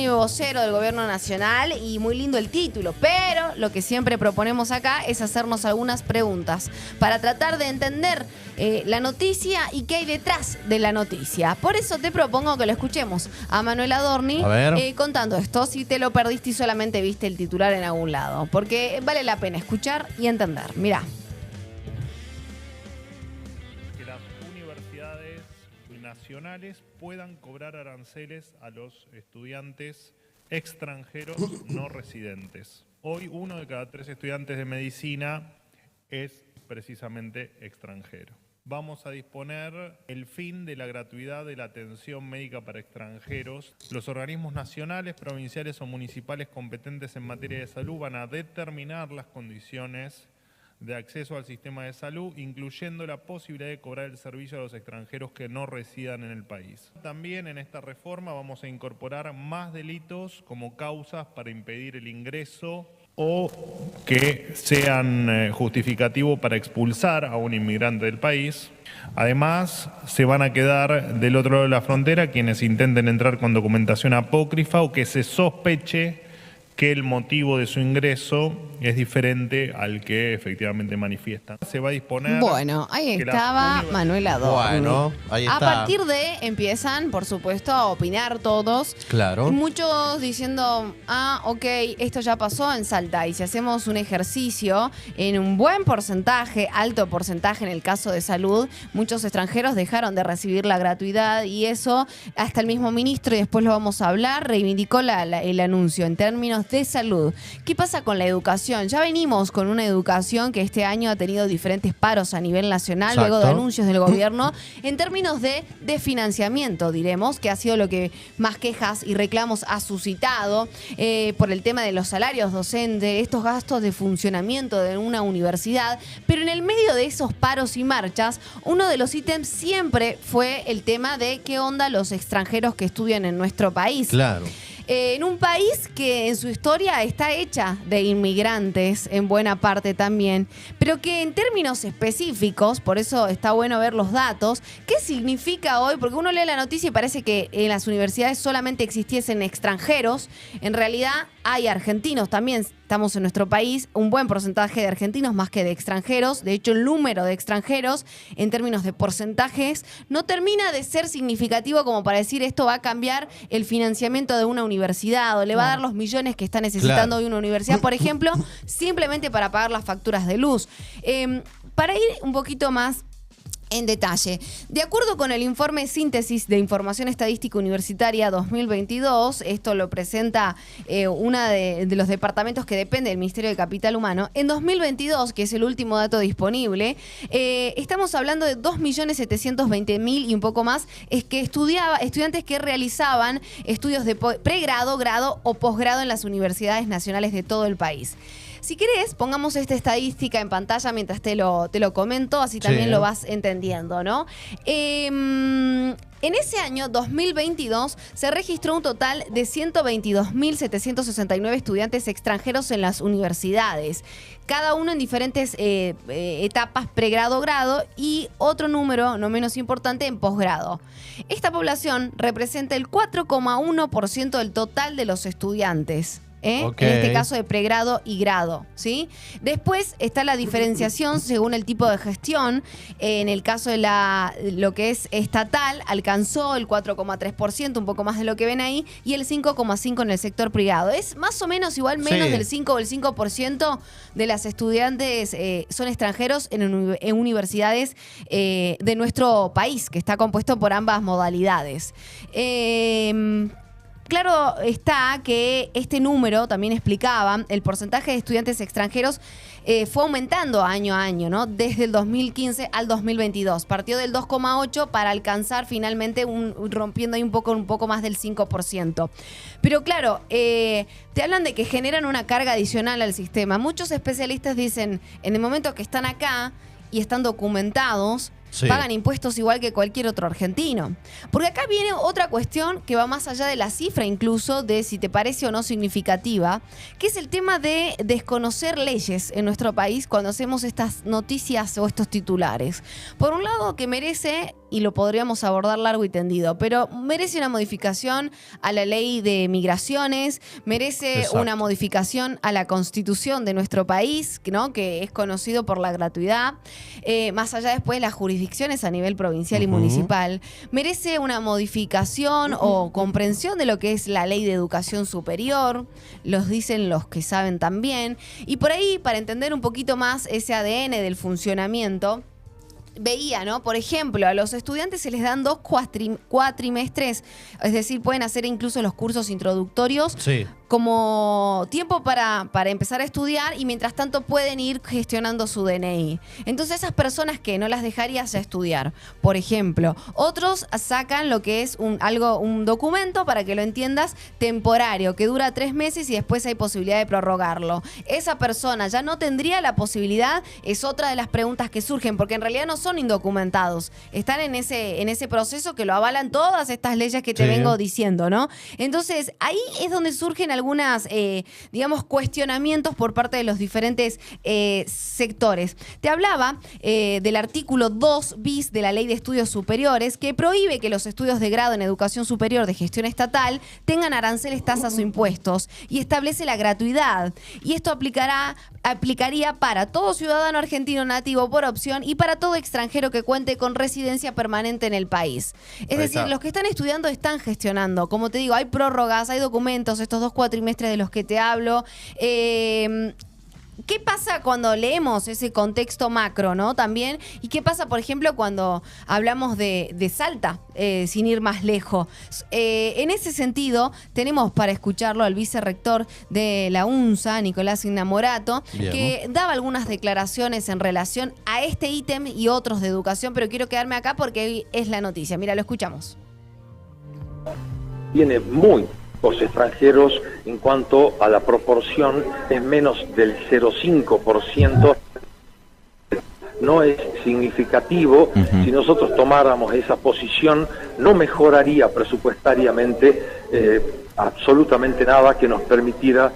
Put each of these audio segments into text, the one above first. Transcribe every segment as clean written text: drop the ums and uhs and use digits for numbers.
Adorni, vocero del Gobierno Nacional, y muy lindo el título, pero lo que siempre proponemos acá es hacernos algunas preguntas para tratar de entender la noticia y qué hay detrás de la noticia. Por eso te propongo que lo escuchemos a Manuel Adorni contando esto, si te lo perdiste y solamente viste el titular en algún lado, porque vale la pena escuchar y entender. Mirá. Que las universidades nacionales puedan cobrar aranceles a los estudiantes extranjeros no residentes. Hoy 1 de cada 3 estudiantes de medicina es precisamente extranjero. Vamos a disponer el fin de la gratuidad de la atención médica para extranjeros. Los organismos nacionales, provinciales o municipales competentes en materia de salud van a determinar las condiciones de acceso al sistema de salud, incluyendo la posibilidad de cobrar el servicio a los extranjeros que no residan en el país. También en esta reforma vamos a incorporar más delitos como causas para impedir el ingreso o que sean justificativos para expulsar a un inmigrante del país. Además, se van a quedar del otro lado de la frontera quienes intenten entrar con documentación apócrifa o que se sospeche que el motivo de su ingreso es diferente al que efectivamente manifiestan. Se va a disponer... Bueno, ahí estaba Manuel Adorni. Bueno, ahí está. A partir de empiezan, por supuesto, a opinar todos. Claro. Muchos diciendo, ok, esto ya pasó en Salta. Y si hacemos un ejercicio en un buen porcentaje, alto porcentaje en el caso de salud, muchos extranjeros dejaron de recibir la gratuidad y eso, hasta el mismo ministro, y después lo vamos a hablar, reivindicó el anuncio en términos de salud. ¿Qué pasa con la educación? Ya venimos con una educación que este año ha tenido diferentes paros a nivel nacional. Exacto. Luego de anuncios del gobierno en términos de financiamiento, diremos, que ha sido lo que más quejas y reclamos ha suscitado por el tema de los salarios docentes, estos gastos de funcionamiento de una universidad. Pero en el medio de esos paros y marchas, uno de los ítems siempre fue el tema de qué onda los extranjeros que estudian en nuestro país. Claro. En un país que en su historia está hecha de inmigrantes, en buena parte también, pero que en términos específicos, por eso está bueno ver los datos, ¿qué significa hoy? Porque uno lee la noticia y parece que en las universidades solamente existiesen extranjeros. En realidad hay argentinos también. Estamos en nuestro país, un buen porcentaje de argentinos más que de extranjeros. De hecho, el número de extranjeros en términos de porcentajes no termina de ser significativo como para decir esto va a cambiar el financiamiento de una universidad o le va a dar los millones que está necesitando hoy una universidad, por ejemplo, simplemente para pagar las facturas de luz. Para ir un poquito más en detalle, de acuerdo con el informe Síntesis de Información Estadística Universitaria 2022, esto lo presenta uno de los departamentos que depende del Ministerio de Capital Humano, en 2022, que es el último dato disponible, estamos hablando de 2.720.000 y un poco más, es que estudiantes que realizaban estudios de pregrado, grado o posgrado en las universidades nacionales de todo el país. Si querés, pongamos esta estadística en pantalla mientras te lo comento, así también lo vas entendiendo, ¿no? En ese año, 2022, se registró un total de 122.769 estudiantes extranjeros en las universidades, cada uno en diferentes etapas, pregrado, grado, y otro número, no menos importante, en posgrado. Esta población representa el 4,1% del total de los estudiantes. En este caso de pregrado y grado, ¿sí? Después está la diferenciación según el tipo de gestión. En el caso de lo que es estatal, alcanzó el 4,3%, un poco más de lo que ven ahí, y el 5,5% en el sector privado. Es más o menos igual menos del 5 o el 5% de las estudiantes son extranjeros en universidades de nuestro país, que está compuesto por ambas modalidades. Claro está que este número, también explicaba, el porcentaje de estudiantes extranjeros fue aumentando año a año, ¿no? Desde el 2015 al 2022. Partió del 2,8% para alcanzar finalmente rompiendo ahí un poco más del 5%. Pero claro, te hablan de que generan una carga adicional al sistema. Muchos especialistas dicen, en el momento que están acá y están documentados, Sí. pagan impuestos igual que cualquier otro argentino. Porque acá viene otra cuestión que va más allá de la cifra, incluso de si te parece o no significativa, que es el tema de desconocer leyes en nuestro país cuando hacemos estas noticias o estos titulares. Por un lado, que merece, y lo podríamos abordar largo y tendido, pero merece una modificación a la ley de migraciones, merece Exacto. una modificación a la constitución de nuestro país, ¿no? Que es conocido por la gratuidad, más allá después de las jurisdicciones a nivel provincial y municipal, merece una modificación o comprensión de lo que es la ley de educación superior, los dicen los que saben también, y por ahí, para entender un poquito más ese ADN del funcionamiento, veía, ¿no? Por ejemplo, a los estudiantes se les dan 2 cuatrimestres, es decir, pueden hacer incluso los cursos introductorios Sí. como tiempo para empezar a estudiar y mientras tanto pueden ir gestionando su DNI. Entonces esas personas que no las dejarías ya estudiar, por ejemplo. Otros sacan lo que es un documento, para que lo entiendas, temporario, que dura 3 meses y después hay posibilidad de prorrogarlo. Esa persona ya no tendría la posibilidad, es otra de las preguntas que surgen, porque en realidad no son indocumentados, están en ese proceso que lo avalan todas estas leyes que te Sí. vengo diciendo, ¿no? Entonces ahí es donde surgen algunas, digamos, cuestionamientos por parte de los diferentes sectores. Te hablaba del artículo 2 bis de la Ley de Estudios Superiores, que prohíbe que los estudios de grado en educación superior de gestión estatal tengan aranceles, tasas o impuestos, y establece la gratuidad. Y esto aplicaría para todo ciudadano argentino nativo por opción y para todo extranjero que cuente con residencia permanente en el país. Es decir, está. los que están estudiando están gestionando. Como te digo, hay prórrogas, hay documentos, estos 2 cuatrimestres de los que te hablo. ¿Qué pasa cuando leemos ese contexto macro, ¿no? También. ¿Y qué pasa, por ejemplo, cuando hablamos de Salta, sin ir más lejos? En ese sentido, tenemos para escucharlo al vicerrector de la UNSA, Nicolás Innamorato, Bien. que daba algunas declaraciones en relación a este ítem y otros de educación, pero quiero quedarme acá porque es la noticia. Mira, lo escuchamos. Tiene muy pocos extranjeros en cuanto a la proporción, es menos del 0,5%, no es significativo. Si nosotros tomáramos esa posición, no mejoraría presupuestariamente absolutamente nada que nos permitiera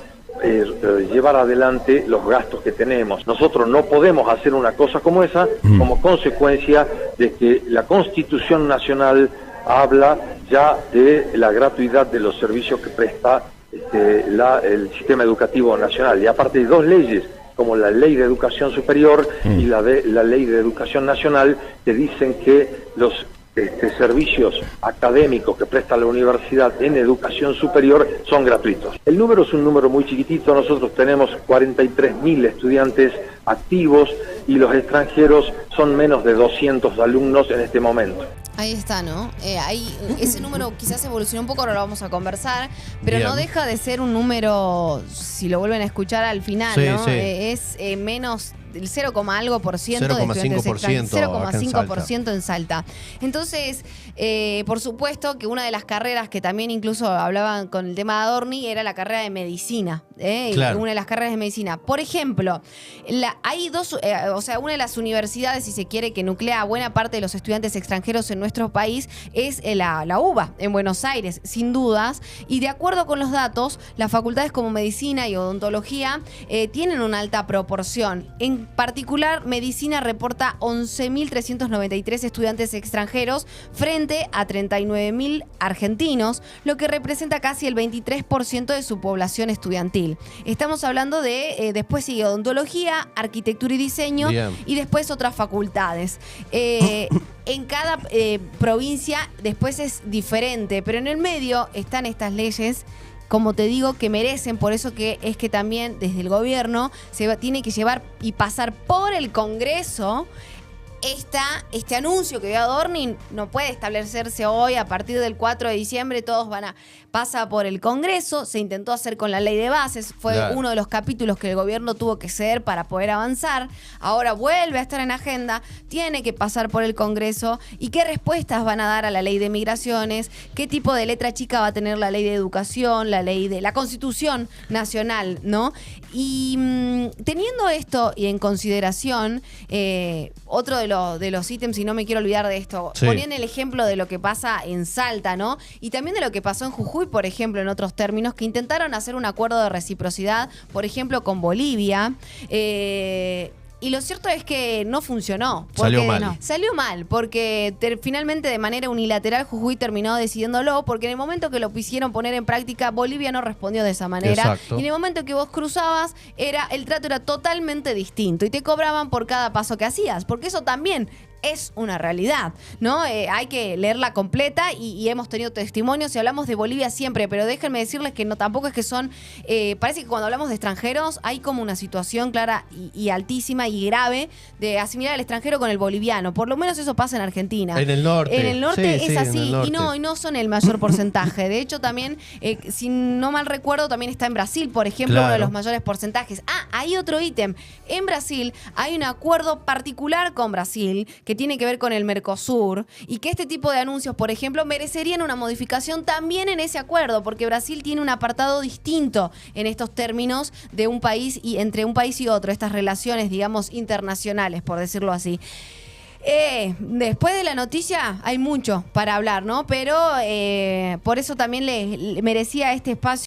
llevar adelante los gastos que tenemos. Nosotros no podemos hacer una cosa como esa como consecuencia de que la Constitución Nacional habla ya de la gratuidad de los servicios que presta el sistema educativo nacional. Y aparte de 2 leyes, como la Ley de Educación Superior y la Ley de Educación Nacional, que dicen que los servicios académicos que presta la universidad en educación superior son gratuitos. El número es un número muy chiquitito. Nosotros tenemos 43.000 estudiantes activos y los extranjeros son menos de 200 alumnos en este momento. Ahí está, ¿no? Ese número quizás evolucionó un poco, ahora lo vamos a conversar, pero Bien. no deja de ser un número, si lo vuelven a escuchar al final, Sí, ¿no? sí. Es menos del 0,algo% de estudiantes 0,5% extranjeros, acá en 0,5% en Salta. Entonces, por supuesto que una de las carreras que también incluso hablaban con el tema de Adorni era la carrera de medicina, Claro. una de las carreras de medicina. Por ejemplo, hay una de las universidades, si se quiere, que nuclea buena parte de los estudiantes extranjeros en nuestro país es la UBA, en Buenos Aires, sin dudas. Y de acuerdo con los datos, las facultades como medicina y odontología tienen una alta proporción. En particular, medicina reporta 11.393 estudiantes extranjeros frente a 39.000 argentinos, lo que representa casi el 23% de su población estudiantil. Estamos hablando de, después sigue odontología, arquitectura y diseño, Bien. y después otras facultades. En cada provincia después es diferente, pero en el medio están estas leyes, como te digo, que merecen. Por eso que es que también desde el gobierno tiene que llevar y pasar por el Congreso este anuncio que dio Adorni. No puede establecerse hoy, a partir del 4 de diciembre, pasa por el Congreso. Se intentó hacer con la ley de bases, fue Claro. uno de los capítulos que el gobierno tuvo que ceder para poder avanzar. Ahora vuelve a estar en agenda, tiene que pasar por el Congreso. ¿Y qué respuestas van a dar a la ley de migraciones? ¿Qué tipo de letra chica va a tener la ley de educación, la ley de la Constitución Nacional, ¿no? Y teniendo esto y en consideración, otro de de los ítems y no me quiero olvidar de esto. Sí. Ponían el ejemplo de lo que pasa en Salta, ¿no? Y también de lo que pasó en Jujuy, por ejemplo, en otros términos, que intentaron hacer un acuerdo de reciprocidad, por ejemplo, con Bolivia. Y lo cierto es que no funcionó. Salió mal. No, salió mal, porque finalmente de manera unilateral Jujuy terminó decidiéndolo, porque en el momento que lo quisieron poner en práctica, Bolivia no respondió de esa manera. Exacto. Y en el momento que vos cruzabas, el trato era totalmente distinto y te cobraban por cada paso que hacías, porque eso también es una realidad, ¿no? Hay que leerla completa y hemos tenido testimonios y hablamos de Bolivia siempre, pero déjenme decirles que no tampoco es que son... parece que cuando hablamos de extranjeros hay como una situación clara y altísima y grave de asimilar al extranjero con el boliviano. Por lo menos eso pasa en Argentina. En el norte. En el norte Sí, es sí, así en el norte. y no son el mayor porcentaje. De hecho, también, si no mal recuerdo, también está en Brasil, por ejemplo, Claro. uno de los mayores porcentajes. Hay otro ítem. En Brasil hay un acuerdo particular con Brasil que tiene que ver con el Mercosur y que este tipo de anuncios, por ejemplo, merecerían una modificación también en ese acuerdo, porque Brasil tiene un apartado distinto en estos términos de un país y entre un país y otro, estas relaciones, digamos, internacionales, por decirlo así. Después de la noticia hay mucho para hablar, ¿no? Pero por eso también le merecía este espacio